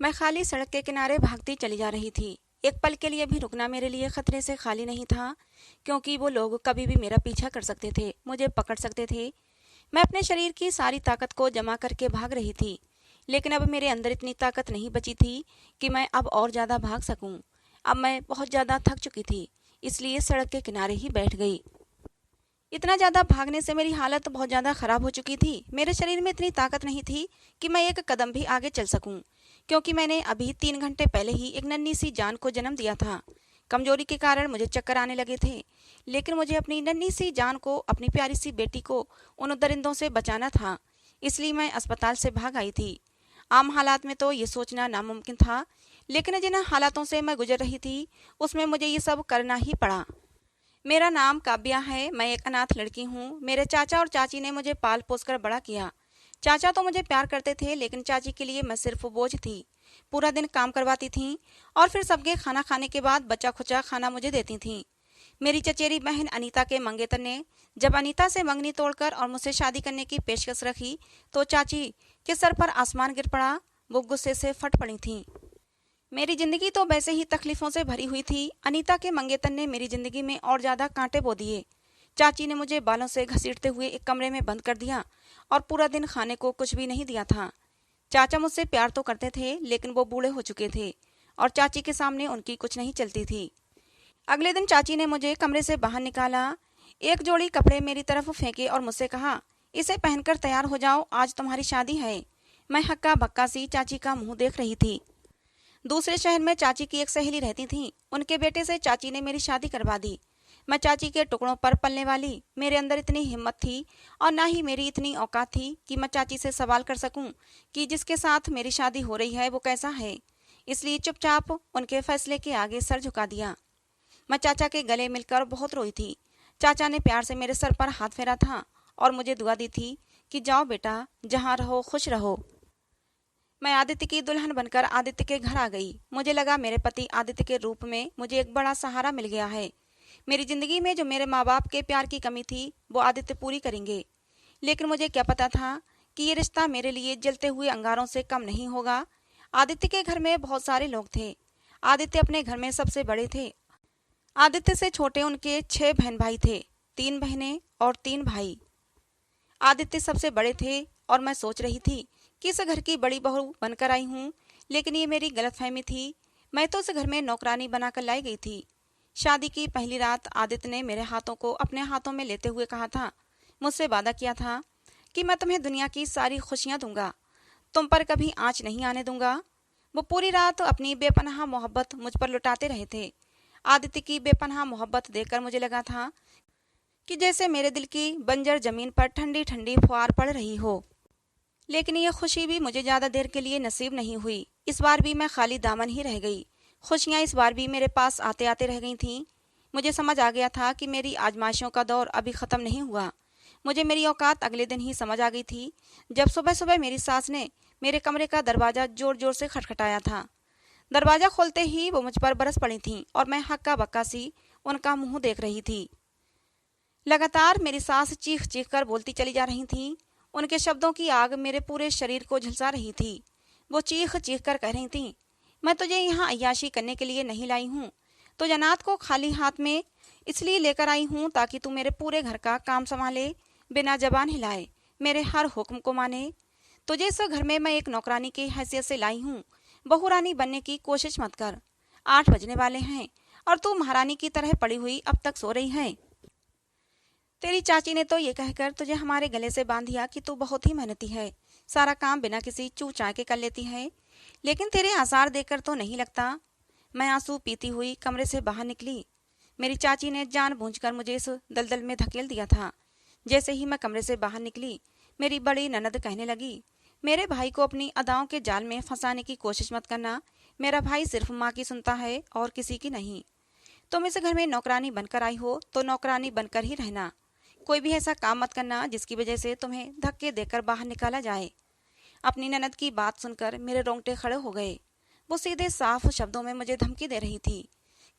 मैं खाली सड़क के किनारे भागती चली जा रही थी। एक पल के लिए भी रुकना मेरे लिए खतरे से खाली नहीं था, क्योंकि वो लोग कभी भी मेरा पीछा कर सकते थे, मुझे पकड़ सकते थे। मैं अपने शरीर की सारी ताकत को जमा करके भाग रही थी, लेकिन अब मेरे अंदर इतनी ताकत नहीं बची थी कि मैं अब और ज्यादा भाग सकूं। अब मैं बहुत ज्यादा थक चुकी थी, इसलिए सड़क के किनारे ही बैठ गई। इतना ज्यादा भागने से मेरी हालत बहुत ज्यादा खराब हो चुकी थी। मेरे शरीर में इतनी ताकत नहीं थी कि मैं एक कदम भी आगे चल सकूं, क्योंकि मैंने अभी 3 घंटे पहले ही एक नन्ही सी जान को जन्म दिया था। कमजोरी के कारण मुझे चक्कर आने लगे थे, लेकिन मुझे अपनी नन्ही सी जान को, अपनी प्यारी सी बेटी को उन दरिंदों से बचाना था। इसलिए मैं अस्पताल से भाग आई थी। आम हालात में तो ये सोचना नामुमकिन था, लेकिन जिन हालातों से मैं गुजर रही थी उसमें मुझे ये सब करना ही पड़ा। मेरा नाम काव्या है। मैं एक अनाथ लड़की हूँ। मेरे चाचा और चाची ने मुझे पाल पोस कर बड़ा किया। चाचा तो मुझे प्यार करते थे, लेकिन चाची के लिए मैं सिर्फ बोझ थी। पूरा दिन काम करवाती थीं और फिर सबके खाना खाने के बाद बचा खुचा खाना मुझे देती थीं। मेरी चचेरी बहन अनीता के मंगेतर ने जब अनीता से मंगनी तोड़कर और मुझसे शादी करने की पेशकश रखी, तो चाची के सर पर आसमान गिर पड़ा। वो गुस्से से फट पड़ी थीं। मेरी जिंदगी तो वैसे ही तकलीफों से भरी हुई थी। अनीता के मंगेतर ने मेरी जिंदगी में और ज्यादा कांटे बो दिए। चाची ने मुझे बालों से घसीटते हुए एक कमरे में बंद कर दिया और पूरा दिन खाने को कुछ भी नहीं दिया था। चाचा मुझसे प्यार तो करते थे, लेकिन वो बूढ़े हो चुके थे और चाची के सामने उनकी कुछ नहीं चलती थी। अगले दिन चाची ने मुझे कमरे से बाहर निकाला, एक जोड़ी कपड़े मेरी तरफ फेंके और मुझसे कहा, इसे पहनकर तैयार हो जाओ, आज तुम्हारी शादी है। मैं हक्का बक्का सी चाची का मुंह देख रही थी। दूसरे शहर में चाची की एक सहेली रहती थी। उनके बेटे से चाची ने मेरी शादी करवा दी। मैं चाची के टुकड़ों पर पलने वाली। मेरे अंदर इतनी हिम्मत थी और ना ही मेरी इतनी औकात थी कि मैं चाची से सवाल कर सकूं कि जिसके साथ मेरी शादी हो रही है वो कैसा है। इसलिए चुपचाप उनके फैसले के आगे सर झुका दिया। मैं चाचा के गले मिलकर बहुत रोई थी। चाचा ने प्यार से मेरे सर पर हाथ फेरा था और मुझे दुआ दी थी कि जाओ बेटा, जहाँ रहो खुश रहो। मैं आदित्य की दुल्हन बनकर आदित्य के घर आ गई। मुझे लगा मेरे पति आदित्य के रूप में मुझे एक बड़ा सहारा मिल गया है। मेरी जिंदगी में जो मेरे माँ बाप के प्यार की कमी थी वो आदित्य पूरी करेंगे। लेकिन मुझे क्या पता था कि ये रिश्ता मेरे लिए जलते हुए अंगारों से कम नहीं होगा। आदित्य के घर में बहुत सारे लोग थे। आदित्य अपने घर में सबसे बड़े थे। आदित्य से छोटे उनके 6 बहन भाई थे, 3 बहनें और 3 भाई। आदित्य सबसे बड़े थे और मैं सोच रही थी कि इस घर की बड़ी बहू बनकर आई हूँ, लेकिन ये मेरी गलतफहमी थी। मैं तो इस घर में नौकरानी बनाकर लाई गई थी। शादी की पहली रात आदित्य ने मेरे हाथों को अपने हाथों में लेते हुए कहा था, मुझसे वादा किया था कि मैं तुम्हें दुनिया की सारी खुशियां दूंगा, तुम पर कभी आंच नहीं आने दूंगा। वो पूरी रात अपनी बेपनाह मोहब्बत मुझ पर लुटाते रहे थे। आदित्य की बेपनाह मोहब्बत देखकर मुझे लगा था कि जैसे मेरे दिल की बंजर जमीन पर ठंडी ठंडी फुहार पड़ रही हो। लेकिन ये खुशी भी मुझे ज्यादा देर के लिए नसीब नहीं हुई। इस बार भी मैं खाली दामन ही रह गई। खुशियां इस बार भी मेरे पास आते आते रह गई थीं। मुझे समझ आ गया था कि मेरी आजमाइशों का दौर अभी खत्म नहीं हुआ। मुझे मेरी औकात अगले दिन ही समझ आ गई थी, जब सुबह सुबह मेरी सास ने मेरे कमरे का दरवाजा जोर जोर से खटखटाया था। दरवाजा खोलते ही वो मुझ पर बरस पड़ी थीं और मैं हक्का बक्का सी उनका मुंह देख रही थी। लगातार मेरी सास चीख चीख कर बोलती चली जा रही थी। उनके शब्दों की आग मेरे पूरे शरीर को झुलसा रही थी। वो चीख चीख कर कह रही थी, मैं तुझे यहाँ अय्याशी करने के लिए नहीं लाई हूँ। तो जन्नत को खाली हाथ में इसलिए लेकर आई हूँ ताकि तू मेरे पूरे घर का काम संभाले, बिना जबान हिलाए मेरे हर हुक्म को माने। तुझे इस घर में मैं एक नौकरानी की हैसियत से लाई हूँ। बहुरानी बनने की कोशिश मत कर। 8 बजने वाले हैं और तू महारानी की तरह पड़ी हुई अब तक सो रही है। तेरी चाची ने तो ये कहकर तुझे हमारे गले से बांध दिया कि तू बहुत ही मेहनती है, सारा काम बिना किसी चू चाय के कर लेती है, लेकिन तेरे आसार देखकर तो नहीं लगता। मैं आंसू पीती हुई कमरे से बाहर निकली। मेरी चाची ने जानबूझकर मुझे इस दलदल में धकेल दिया था। जैसे ही मैं कमरे से बाहर निकली, मेरी बड़ी ननद कहने लगी, मेरे भाई को अपनी अदाओं के जाल में फंसाने की कोशिश मत करना। मेरा भाई सिर्फ माँ की सुनता है और किसी की नहीं। तुम इस घर में नौकरानी बनकर आई हो तो नौकरानी बनकर ही रहना। कोई भी ऐसा काम मत करना जिसकी वजह से तुम्हें धक्के देकर बाहर निकाला जाए। अपनी ननद की बात सुनकर मेरे रोंगटे खड़े हो गए। वो सीधे साफ शब्दों में मुझे धमकी दे रही थी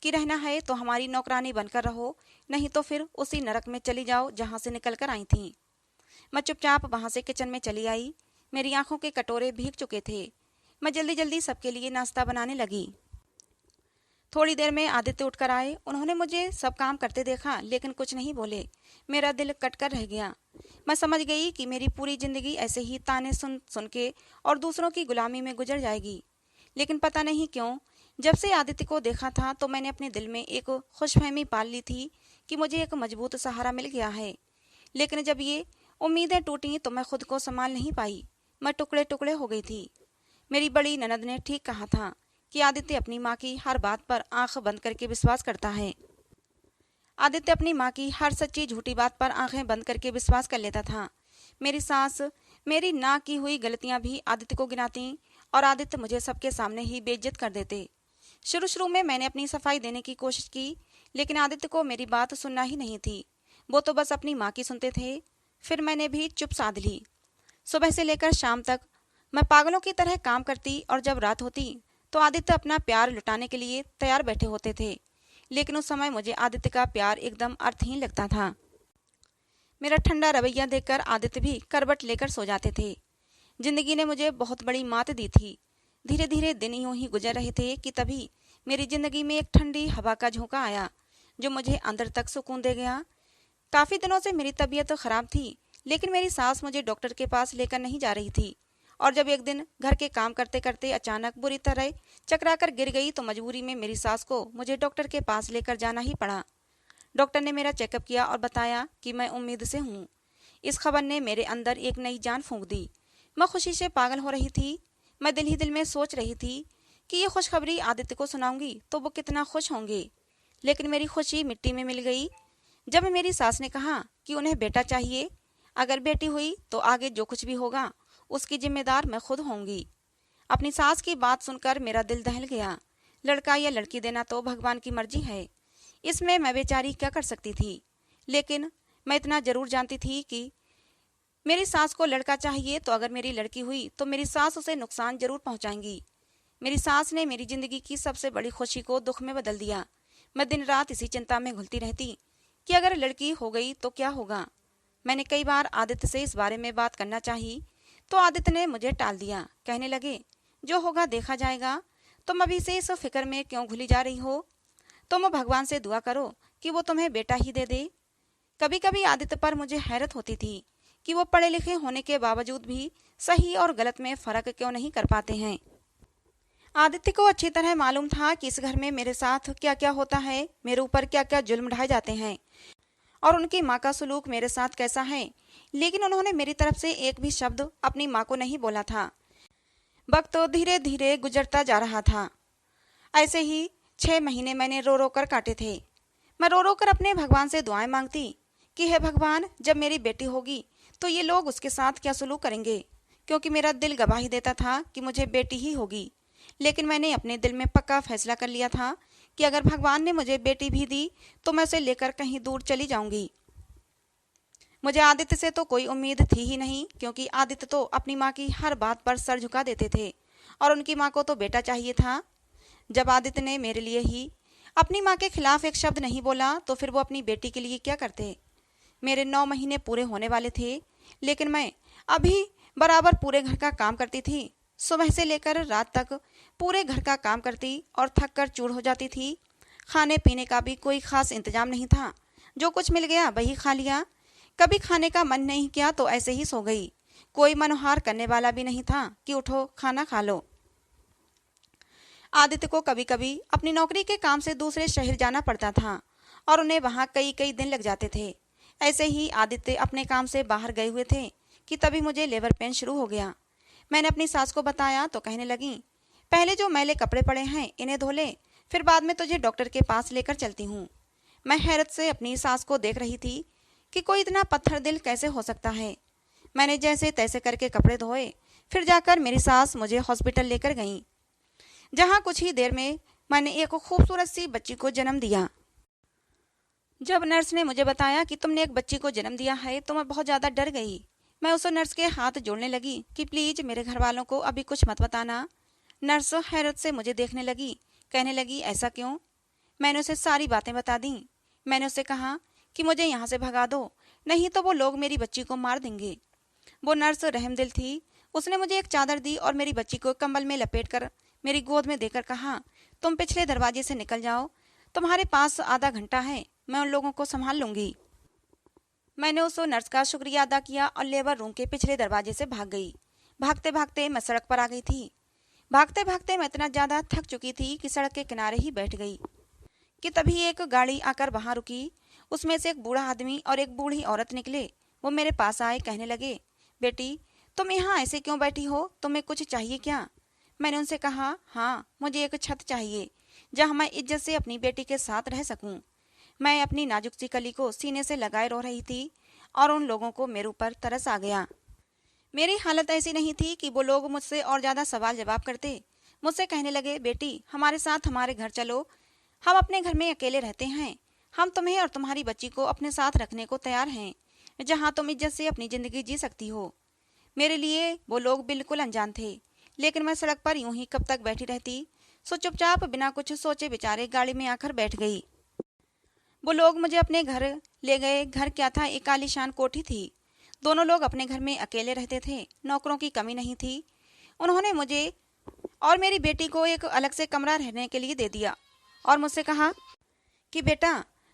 कि रहना है तो हमारी नौकरानी बनकर रहो, नहीं तो फिर उसी नरक में चली जाओ जहां से निकल कर आई थी। मैं चुपचाप वहां से किचन में चली आई। मेरी आंखों के कटोरे भीग चुके थे। मैं जल्दी जल्दी सबके लिए नाश्ता बनाने लगी। थोड़ी देर में आदित्य उठकर आए। उन्होंने मुझे सब काम करते देखा लेकिन कुछ नहीं बोले। मेरा दिल कटकर रह गया। मैं समझ गई कि मेरी पूरी जिंदगी ऐसे ही ताने सुन सुन के और दूसरों की गुलामी में गुजर जाएगी। लेकिन पता नहीं क्यों, जब से आदित्य को देखा था तो मैंने अपने दिल में एक खुशफहमी पाल ली थी कि मुझे एक मजबूत सहारा मिल गया है। लेकिन जब ये उम्मीदें टूटी तो मैं खुद को संभाल नहीं पाई। मैं टुकड़े टुकड़े हो गई थी। मेरी बड़ी ननद ने ठीक कहा था कि आदित्य अपनी माँ की हर बात पर आंख बंद करके विश्वास करता है। आदित्य अपनी माँ की हर सच्ची झूठी बात पर आंखें बंद करके विश्वास कर लेता था। मेरी सास मेरी ना की हुई गलतियां भी आदित्य को गिनाती और आदित्य मुझे सबके सामने ही बेइज्जत कर देते। शुरू शुरू में मैंने अपनी सफाई देने की कोशिश की, लेकिन आदित्य को मेरी बात सुनना ही नहीं थी। वो तो बस अपनी माँ की सुनते थे। फिर मैंने भी चुप साध ली। सुबह से लेकर शाम तक मैं पागलों की तरह काम करती और जब रात होती तो आदित्य अपना प्यार लुटाने के लिए तैयार बैठे होते थे। लेकिन उस समय मुझे आदित्य का प्यार एकदम अर्थहीन लगता था। मेरा ठंडा रवैया देखकर आदित्य भी करवट लेकर सो जाते थे। जिंदगी ने मुझे बहुत बड़ी मात दी थी। धीरे धीरे दिन यूं ही गुजर रहे थे कि तभी मेरी जिंदगी में एक ठंडी हवा का झोंका आया जो मुझे अंदर तक सुकून दे गया। काफी दिनों से मेरी तबीयत तो खराब थी, लेकिन मेरी सास मुझे डॉक्टर के पास लेकर नहीं जा रही थी। और जब एक दिन घर के काम करते करते अचानक बुरी तरह चकरा कर गिर गई तो मजबूरी में मेरी सास को मुझे डॉक्टर के पास लेकर जाना ही पड़ा। डॉक्टर ने मेरा चेकअप किया और बताया कि मैं उम्मीद से हूँ। इस खबर ने मेरे अंदर एक नई जान फूंक दी। मैं खुशी से पागल हो रही थी। मैं दिल ही दिल में सोच रही थी कि ये खुशखबरी आदित्य को सुनाऊंगी तो वो कितना खुश होंगे। लेकिन मेरी खुशी मिट्टी में मिल गई जब मेरी सास ने कहा कि उन्हें बेटा चाहिए। अगर बेटी हुई तो आगे जो कुछ भी होगा उसकी जिम्मेदार मैं खुद होंगी। अपनी सास की बात सुनकर मेरा दिल दहल गया। लड़का या लड़की देना तो भगवान की मर्जी है, इसमें मैं बेचारी क्या कर सकती थी। लेकिन मैं इतना जरूर जानती थी कि मेरी सास को लड़का चाहिए तो अगर मेरी लड़की हुई तो मेरी सास उसे नुकसान जरूर पहुंचाएंगी। मेरी सास ने मेरी जिंदगी की सबसे बड़ी खुशी को दुख में बदल दिया। मैं दिन रात इसी चिंता में घुलती रहती कि अगर लड़की हो गई तो क्या होगा। मैंने कई बार आदित्य से इस बारे में बात करना चाही तो आदित्य ने मुझे टाल दिया। कहने लगे, जो होगा देखा जाएगा, तुम अभी से इस फिक्र में क्यों घुली जा रही हो। तुम भगवान से दुआ करो कि वो तुम्हें बेटा ही दे दे। कभी कभी आदित्य पर मुझे हैरत होती थी कि वो पढ़े लिखे होने के बावजूद भी सही और गलत में फर्क क्यों नहीं कर पाते हैं। आदित्य को अच्छी तरह मालूम था कि इस घर में मेरे साथ क्या क्या होता है, मेरे ऊपर क्या क्या जुल्म ढाए जाते हैं और उनकी माँ का सलूक मेरे साथ कैसा है। लेकिन उन्होंने मेरी तरफ से एक भी शब्द अपनी माँ को नहीं बोला था। वक्त तो धीरे धीरे गुजरता जा रहा था। ऐसे ही 6 महीने मैंने रो रो कर काटे थे। मैं रो रो कर अपने भगवान से दुआएं मांगती कि हे भगवान, जब मेरी बेटी होगी तो ये लोग उसके साथ क्या सलूक करेंगे, क्योंकि मेरा दिल गवाही देता था कि मुझे बेटी ही होगी। लेकिन मैंने अपने दिल में पक्का फैसला कर लिया था कि अगर भगवान ने मुझे बेटी भी दी तो मैं उसे लेकर कहीं दूर चली जाऊंगी। मुझे आदित्य से तो कोई उम्मीद थी ही नहीं, क्योंकि आदित्य तो अपनी माँ की हर बात पर सर झुका देते थे और उनकी माँ को तो बेटा चाहिए था। जब आदित्य ने मेरे लिए ही अपनी माँ के खिलाफ एक शब्द नहीं बोला तो फिर वो अपनी बेटी के लिए क्या करते। मेरे 9 महीने पूरे होने वाले थे, लेकिन मैं अभी बराबर पूरे घर का काम करती थी। सुबह से लेकर रात तक पूरे घर का काम करती और थक कर चूर हो जाती थी। खाने पीने का भी कोई खास इंतजाम नहीं था। जो कुछ मिल गया वही खा लिया। कभी खाने का मन नहीं किया तो ऐसे ही सो गई। कोई मनोहार करने वाला भी नहीं था कि उठो खाना खा लो। आदित्य को कभी कभी अपनी नौकरी के काम से दूसरे शहर जाना पड़ता था और उन्हें वहां कई कई दिन लग जाते थे। ऐसे ही आदित्य अपने काम से बाहर गए हुए थे कि तभी मुझे लेबर पेन शुरू हो गया। मैंने अपनी सास को बताया तो कहने लगी, पहले जो मैले कपड़े पड़े हैं इन्हें धो ले, फिर बाद में तुझे डॉक्टर के पास लेकर चलती हूँ। मैं हैरत से अपनी सास को देख रही थी कि कोई इतना पत्थर दिल कैसे हो सकता है। मैंने जैसे तैसे करके कपड़े धोए, फिर जाकर मेरी सास मुझे हॉस्पिटल लेकर गई, जहाँ कुछ ही देर में मैंने एक खूबसूरत सी बच्ची को जन्म दिया। जब नर्स ने मुझे बताया कि तुमने एक बच्ची को जन्म दिया है तो मैं बहुत ज़्यादा डर गई। मैं उस नर्स के हाथ जोड़ने लगी कि प्लीज मेरे घर वालों को अभी कुछ मत बताना। नर्स हैरत से मुझे देखने लगी, कहने लगी, ऐसा क्यों। मैंने उसे सारी बातें बता दी। मैंने उसे कहा कि मुझे यहाँ से भगा दो, नहीं तो वो लोग मेरी बच्ची को मार देंगे। वो नर्स रहमदिल थी। उसने मुझे एक चादर दी और मेरी बच्ची को कंबल में लपेटकर मेरी गोद में देकर कहा, तुम पिछले दरवाजे से निकल जाओ, तुम्हारे पास आधा घंटा है, मैं उन लोगों को संभाल लूंगी। मैंने उस नर्स का शुक्रिया अदा किया और लेबर रूम के पिछले दरवाजे से भाग गई। भागते भागते मैं सड़क पर आ गई थी। भागते भागते मैं इतना ज्यादा थक चुकी थी कि सड़क के किनारे ही बैठ गई कि तभी एक गाड़ी आकर वहां रुकी। उसमें से एक बूढ़ा आदमी और एक बूढ़ी औरत निकले। वो मेरे पास आए, कहने लगे, बेटी तुम यहाँ ऐसे क्यों बैठी हो, तुम्हें कुछ चाहिए क्या? मैंने उनसे कहा, हाँ मुझे एक छत चाहिए जहाँ मैं इज्जत से अपनी बेटी के साथ रह सकूं। मैं अपनी नाजुक सी कली को सीने से लगाए रो रही थी और उन लोगों को मेरे ऊपर तरस आ गया। मेरी हालत ऐसी नहीं थी कि वो लोग मुझसे और ज्यादा सवाल जवाब करते। मुझसे कहने लगे, बेटी हमारे साथ हमारे घर चलो, हम अपने घर में अकेले रहते हैं, हम तुम्हें और तुम्हारी बच्ची को अपने साथ रखने को तैयार हैं, जहाँ तुम इज्जत से अपनी जिंदगी जी सकती हो। मेरे लिए वो लोग बिल्कुल अनजान थे, लेकिन मैं सड़क पर यूं ही कब तक बैठी रहती। सो चुपचाप बिना कुछ सोचे बेचारे गाड़ी में आकर बैठ गई। वो लोग मुझे अपने घर ले गए। घर क्या था, एक आलीशान कोठी थी। दोनों लोग अपने घर में अकेले रहते थे, नौकरों की कमी नहीं थी। उन्होंने मुझे और मेरी बेटी को एक अलग से कमरा रहने के लिए दे दिया और मुझसे कहा कि बेटा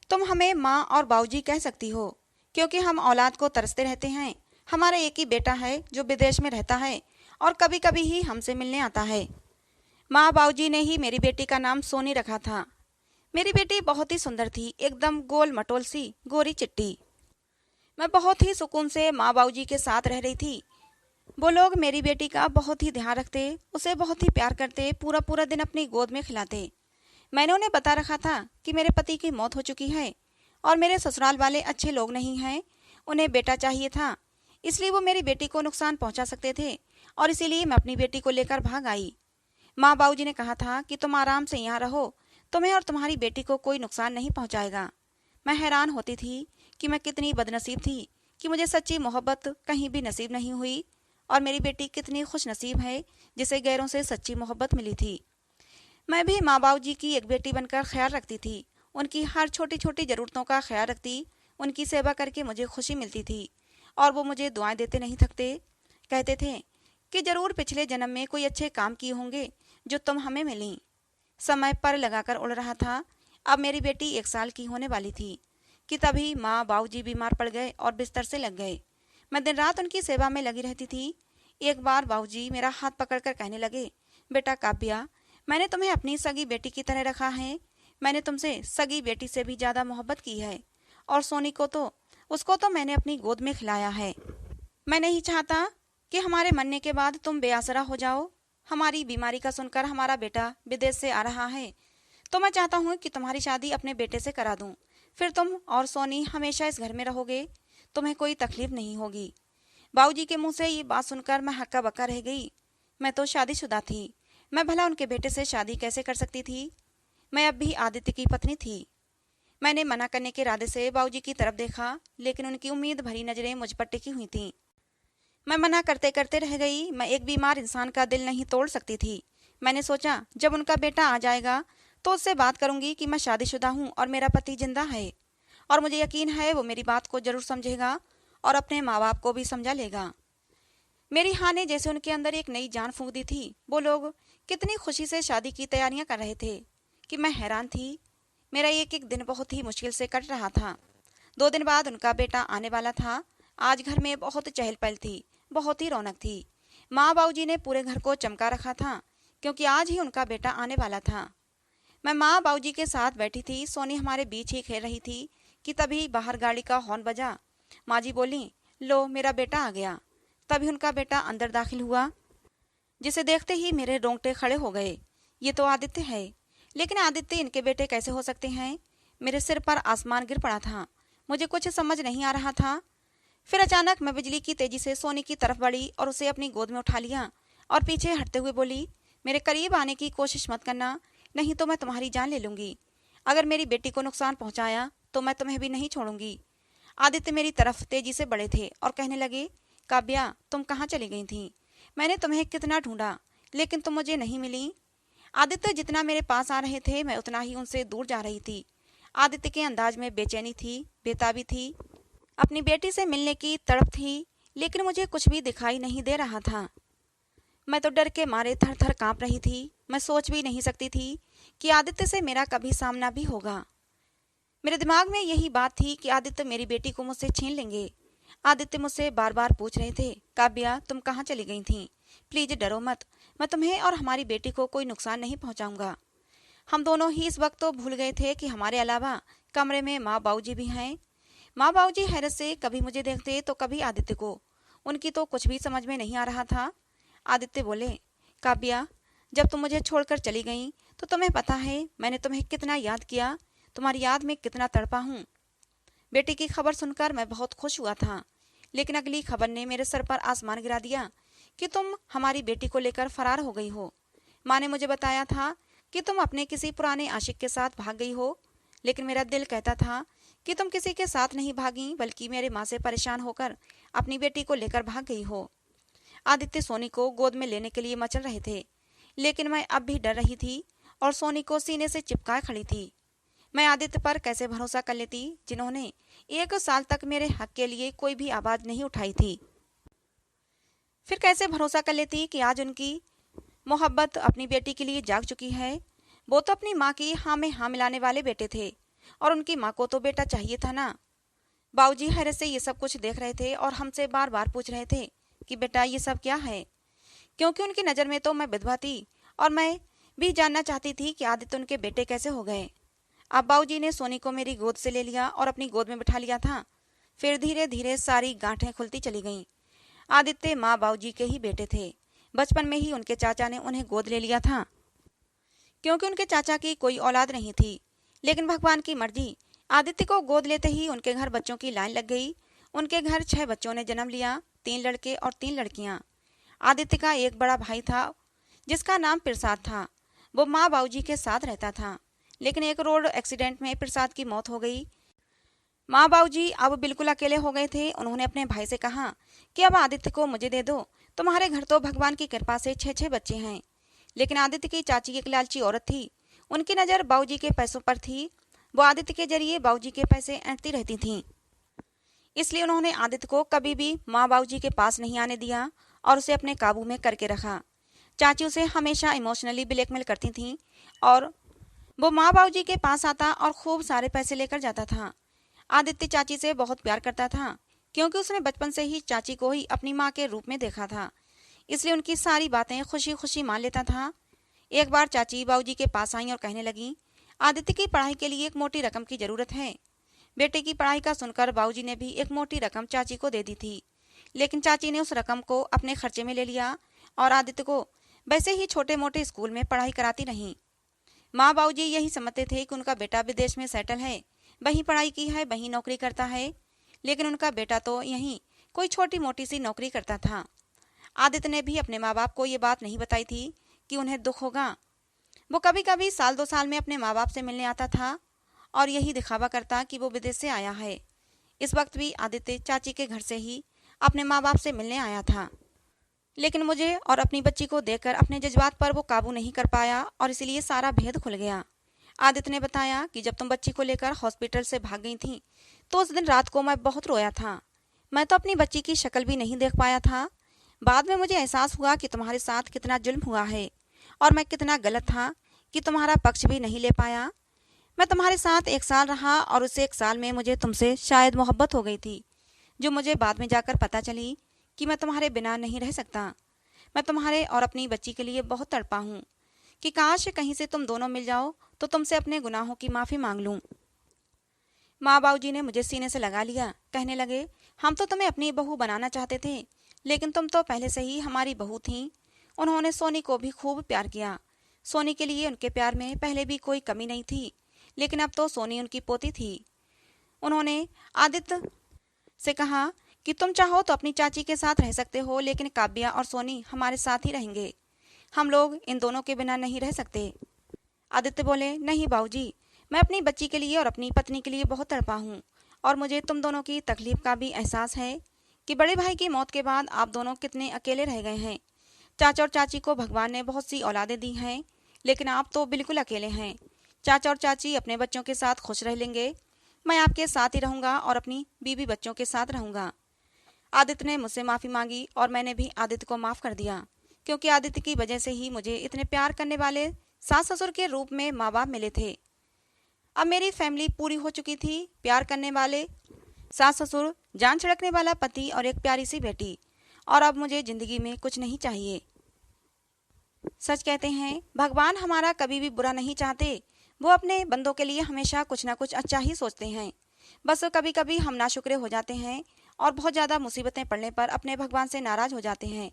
तुम हमें माँ और बाबूजी कह सकती हो, क्योंकि हम औलाद को तरसते रहते हैं। हमारा एक ही बेटा है जो विदेश में रहता है और कभी कभी ही हमसे मिलने आता है। माँ बाबूजी ने ही मेरी बेटी का नाम सोनी रखा था। मेरी बेटी बहुत ही सुंदर थी, एकदम गोल मटोल सी, गोरी चिट्टी। मैं बहुत ही सुकून से माँ बाबूजी के साथ रह रही थी। वो लोग मेरी बेटी का बहुत ही ध्यान रखते, उसे बहुत ही प्यार करते, पूरा पूरा दिन अपनी गोद में खिलाते। मैंने उन्हें बता रखा था कि मेरे पति की मौत हो चुकी है और मेरे ससुराल वाले अच्छे लोग नहीं हैं, उन्हें बेटा चाहिए था, इसलिए वो मेरी बेटी को नुकसान पहुंचा सकते थे और इसीलिए मैं अपनी बेटी को लेकर भाग आई। माँ बाबूजी ने कहा था कि तुम आराम से यहाँ रहो, तुम्हें और तुम्हारी बेटी को कोई नुकसान नहीं पहुंचाएगा। मैं हैरान होती थी कि मैं कितनी बदनसीब थी कि मुझे सच्ची मोहब्बत कहीं भी नसीब नहीं हुई और मेरी बेटी कितनी खुश नसीब है जिसे गैरों से सच्ची मोहब्बत मिली थी। मैं भी माँ बाबूजी की एक बेटी बनकर ख्याल रखती थी, उनकी हर छोटी छोटी ज़रूरतों का ख्याल रखती, उनकी सेवा करके मुझे खुशी मिलती थी और वो मुझे दुआएं देते नहीं थकते। कहते थे कि जरूर पिछले जन्म में कोई अच्छे काम किए होंगे जो तुम हमें मिली। समय पर लगाकर उड़ रहा था। अब मेरी बेटी 1 साल की होने वाली थी कि तभी माँ बाबूजी बीमार पड़ गए और बिस्तर से लग गए। मैं दिन रात उनकी सेवा में लगी रहती थी। एक बार बाबूजी मेरा हाथ पकड़कर कहने लगे, बेटा काव्या, मैंने तुम्हें अपनी सगी बेटी की तरह रखा है, मैंने तुमसे सगी बेटी से भी ज्यादा मोहब्बत की है और सोनी को तो उसको तो मैंने अपनी गोद में खिलाया है। मैं नहीं चाहता कि हमारे मरने के बाद तुम बेआसरा हो जाओ। हमारी बीमारी का सुनकर हमारा बेटा विदेश से आ रहा है, तो मैं चाहता हूँ कि तुम्हारी शादी अपने बेटे से करा दूं, फिर तुम और सोनी हमेशा इस घर में रहोगे, तुम्हें कोई तकलीफ नहीं होगी। बाबूजी के मुंह से ये बात सुनकर मैं हक्का बक्का रह गई। मैं तो शादीशुदा थी, मैं भला उनके बेटे से शादी कैसे कर सकती थी? मैं अब भी आदित्य की पत्नी थी। मैंने मना करने के इरादे से बाबूजी की तरफ देखा, लेकिन उनकी उम्मीद भरी नजरें मुझ पर टिकी हुई थीं। मैं मना करते करते रह गई। मैं एक बीमार इंसान का दिल नहीं तोड़ सकती थी। मैंने सोचा जब उनका बेटा आ जाएगा तो उससे बात करूंगी कि मैं शादीशुदा हूँ और मेरा पति जिंदा है, और मुझे यकीन है वो मेरी बात को जरूर समझेगा और अपने माँ बाप को भी समझा लेगा। मेरी हाँ ने जैसे उनके अंदर एक नई जान फूंक दी थी। वो लोग कितनी खुशी से शादी की तैयारियां कर रहे थे कि मैं हैरान थी। मेरा एक एक दिन बहुत ही मुश्किल से कट रहा था। 2 दिन बाद उनका बेटा आने वाला था। आज घर में बहुत चहल पहल थी, बहुत ही रौनक थी। माँ बाबूजी ने पूरे घर को चमका रखा था क्योंकि आज ही उनका बेटा आने वाला था। मैं माँ बाबूजी के साथ बैठी थी, सोनी हमारे बीच ही खेल रही थी कि तभी बाहर गाड़ी का हॉर्न बजा। माँ जी बोली, लो मेरा बेटा आ गया। तभी उनका बेटा अंदर दाखिल हुआ, जिसे देखते ही मेरे रोंगटे खड़े हो गए। ये तो आदित्य है, लेकिन आदित्य इनके बेटे कैसे हो सकते हैं? मेरे सिर पर आसमान गिर पड़ा था, मुझे कुछ समझ नहीं आ रहा था। फिर अचानक मैं बिजली की तेजी से सोनी की तरफ बढ़ी और उसे अपनी गोद में उठा लिया और पीछे हटते हुए बोली, मेरे करीब आने की कोशिश मत करना, नहीं तो मैं तुम्हारी जान ले लूंगी। अगर मेरी बेटी को नुकसान पहुंचाया तो मैं तुम्हें भी नहीं छोड़ूंगी। आदित्य मेरी तरफ तेजी से बढ़े थे और कहने लगे, काव्या तुम कहाँ चली गई थी? मैंने तुम्हें कितना ढूंढा लेकिन तुम मुझे नहीं मिली। आदित्य जितना मेरे पास आ रहे थे मैं उतना ही उनसे दूर जा रही थी। आदित्य के अंदाज में बेचैनी थी, बेताबी थी, अपनी बेटी से मिलने की तड़प थी, लेकिन मुझे कुछ भी दिखाई नहीं दे रहा था। मैं तो डर के मारे थर थर कांप रही थी। मैं सोच भी नहीं सकती थी कि आदित्य से मेरा कभी सामना भी होगा। मेरे दिमाग में यही बात थी कि आदित्य मेरी बेटी को मुझसे छीन लेंगे। आदित्य मुझसे बार बार पूछ रहे थे, काव्या तुम कहाँ चली गई थी? प्लीज डरो मत, मैं तुम्हें और हमारी बेटी को कोई नुकसान नहीं पहुंचाऊंगा। हम दोनों ही इस वक्त तो भूल गए थे कि हमारे अलावा कमरे में माँ बाबूजी भी हैं। माँ बाबूजी हैरत से कभी मुझे देखते तो कभी आदित्य को। उनकी तो कुछ भी समझ में नहीं आ रहा था। आदित्य बोले, काव्या जब तुम मुझे छोड़कर चली गई तो तुम्हें पता है मैंने तुम्हें कितना याद किया, तुम्हारी याद में कितना तड़पा हूँ। बेटी की खबर सुनकर मैं बहुत खुश हुआ था, लेकिन अगली खबर ने मेरे सर पर आसमान गिरा दिया कि तुम हमारी बेटी को लेकर फरार हो गई हो। माँ ने मुझे बताया था कि तुम अपने किसी पुराने आशिक के साथ भाग गई हो, लेकिन मेरा दिल कहता था कि तुम किसी के साथ नहीं भागी बल्कि मेरे माँ से परेशान होकर अपनी बेटी को लेकर भाग गई हो। आदित्य सोनी को गोद में लेने के लिए मचल रहे थे, लेकिन मैं अब भी डर रही थी और सोनी को सीने से चिपकाए खड़ी थी। मैं आदित्य पर कैसे भरोसा कर लेती, जिन्होंने 1 साल तक मेरे हक के लिए कोई भी आवाज नहीं उठाई थी। फिर कैसे भरोसा कर लेती कि आज उनकी मोहब्बत अपनी बेटी के लिए जाग चुकी है। वो तो अपनी माँ की हाँ में हाँ मिलाने वाले बेटे थे, और उनकी माँ को तो बेटा चाहिए था ना। बाबूजी हैरत से ये सब कुछ देख रहे थे और हमसे बार बार पूछ रहे थे कि बेटा ये सब क्या है, क्योंकि उनकी नज़र में तो मैं विधवा थी और मैं भी जानना चाहती थी कि आदित्य उनके बेटे कैसे हो गए। अब बाबूजी ने सोनी को मेरी गोद से ले लिया और अपनी गोद में बिठा लिया था। फिर धीरे धीरे सारी गांठें खुलती चली गईं। आदित्य माँ बाबूजी के ही बेटे थे। बचपन में ही उनके चाचा ने उन्हें गोद ले लिया था, क्योंकि उनके चाचा की कोई औलाद नहीं थी। लेकिन भगवान की मर्जी, आदित्य को गोद लेते ही उनके घर बच्चों की लाइन लग गई। उनके घर 6 बच्चों ने जन्म लिया, 3 लड़के और 3 लड़कियां। आदित्य का एक बड़ा भाई था जिसका नाम प्रसाद था। वो माँ बाबूजी के साथ रहता था, लेकिन एक रोड एक्सीडेंट में प्रसाद की मौत हो गई। माँ बाबूजी अब बिल्कुल अकेले हो गए थे। उन्होंने अपने भाई से कहा कि अब आदित्य को मुझे दे दो, तुम्हारे घर तो भगवान की कृपा से 6 बच्चे हैं। लेकिन आदित्य की चाची एक लालची औरत थी। उनकी नज़र बाबूजी के पैसों पर थी। वो आदित्य के जरिए बाबूजी के पैसे ऐंठती रहती थीं। इसलिए उन्होंने आदित्य को कभी भी माँ बाबूजी के पास नहीं आने दिया और उसे अपने काबू में करके रखा। चाची उसे हमेशा इमोशनली ब्लैकमेल करती थीं और वो माँ बाबूजी के पास आता और खूब सारे पैसे लेकर जाता था। आदित्य चाची से बहुत प्यार करता था, क्योंकि उसने बचपन से ही चाची को ही अपनी माँ के रूप में देखा था। इसलिए उनकी सारी बातें खुशी खुशी मान लेता था। एक बार चाची बाबूजी के पास आई और कहने लगी, आदित्य की पढ़ाई के लिए एक मोटी रकम की जरूरत है। बेटे की पढ़ाई का सुनकर बाबूजी ने भी एक मोटी रकम चाची को दे दी थी, लेकिन चाची ने उस रकम को अपने खर्चे में ले लिया और आदित्य को वैसे ही छोटे मोटे स्कूल में पढ़ाई कराती रहीं। माँ बाबूजी यही समझते थे कि उनका बेटा विदेश में सेटल है, वहीं पढ़ाई की है, वहीं नौकरी करता है, लेकिन उनका बेटा तो यहीं कोई छोटी मोटी सी नौकरी करता था। आदित्य ने भी अपने माँ बाप को ये बात नहीं बताई थी कि उन्हें दुख होगा। वो कभी कभी साल 2 साल में अपने माँ बाप से मिलने आता था और यही दिखावा करता कि वो विदेश से आया है। इस वक्त भी आदित्य चाची के घर से ही अपने माँ बाप से मिलने आया था, लेकिन मुझे और अपनी बच्ची को देखकर अपने जज्बात पर वो काबू नहीं कर पाया और इसलिए सारा भेद खुल गया। आदित्य ने बताया कि जब तुम बच्ची को लेकर हॉस्पिटल से भाग गई थी तो उस दिन रात को मैं बहुत रोया था। मैं तो अपनी बच्ची की शक्ल भी नहीं देख पाया था। बाद में मुझे एहसास हुआ कि तुम्हारे साथ कितना जुल्म हुआ है और मैं कितना गलत था कि तुम्हारा पक्ष भी नहीं ले पाया। मैं तुम्हारे साथ 1 साल रहा और उस 1 साल में मुझे तुमसे शायद मोहब्बत हो गई थी, जो मुझे बाद में जाकर पता चली कि मैं तुम्हारे बिना नहीं रह सकता। मैं तुम्हारे और अपनी बच्ची के लिए बहुत तड़पा हूँ कि काश कहीं से तुम दोनों मिल जाओ तो तुमसे अपने गुनाहों की माफ़ी मांग लूँ। माँ बाबूजी ने मुझे सीने से लगा लिया, कहने लगे, हम तो तुम्हें अपनी बहू बनाना चाहते थे, लेकिन तुम तो पहले से ही हमारी बहू थी। उन्होंने सोनी को भी खूब प्यार किया। सोनी के लिए उनके प्यार में पहले भी कोई कमी नहीं थी, लेकिन अब तो सोनी उनकी पोती थी। उन्होंने आदित्य से कहा कि तुम चाहो तो अपनी चाची के साथ रह सकते हो, लेकिन काव्या और सोनी हमारे साथ ही रहेंगे। हम लोग इन दोनों के बिना नहीं रह सकते। आदित्य बोले, नहीं बाबूजी, मैं अपनी बच्ची के लिए और अपनी पत्नी के लिए बहुत तड़पा हूँ और मुझे तुम दोनों की तकलीफ का भी एहसास है कि बड़े भाई की मौत के बाद आप दोनों कितने अकेले रह गए हैं। चाचा और चाची को भगवान ने बहुत सी औलादें दी हैं, लेकिन आप तो बिल्कुल अकेले हैं। चाचा और चाची अपने बच्चों के साथ खुश रह लेंगे, मैं आपके साथ ही रहूँगा और अपनी बीवी बच्चों के साथ रहूँगा। आदित्य ने मुझसे माफ़ी मांगी और मैंने भी आदित्य को माफ़ कर दिया, क्योंकि आदित्य की वजह से ही मुझे इतने प्यार करने वाले सास ससुर के रूप में माँ बाप मिले थे। अब मेरी फैमिली पूरी हो चुकी थी, प्यार करने वाले सास ससुर, जान छिड़कने वाला पति और एक प्यारी सी बेटी। और अब मुझे जिंदगी में कुछ नहीं चाहिए। सच कहते हैं, भगवान हमारा कभी भी बुरा नहीं चाहते। वो अपने बंदों के लिए हमेशा कुछ ना कुछ अच्छा ही सोचते हैं। बस कभी कभी हम नाशुक्रे हो जाते हैं और बहुत ज़्यादा मुसीबतें पड़ने पर अपने भगवान से नाराज हो जाते हैं।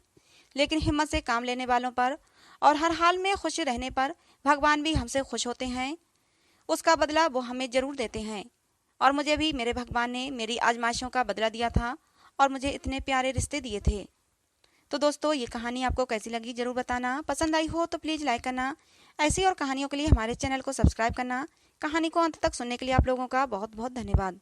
लेकिन हिम्मत से काम लेने वालों पर और हर हाल में खुश रहने पर भगवान भी हमसे खुश होते हैं। उसका बदला वो हमें जरूर देते हैं। और मुझे भी मेरे भगवान ने मेरी आजमाइशों का बदला दिया था और मुझे इतने प्यारे रिश्ते दिए थे। तो दोस्तों, ये कहानी आपको कैसी लगी जरूर बताना। पसंद आई हो तो प्लीज़ लाइक करना। ऐसी और कहानियों के लिए हमारे चैनल को सब्सक्राइब करना। कहानी को अंत तक सुनने के लिए आप लोगों का बहुत बहुत धन्यवाद।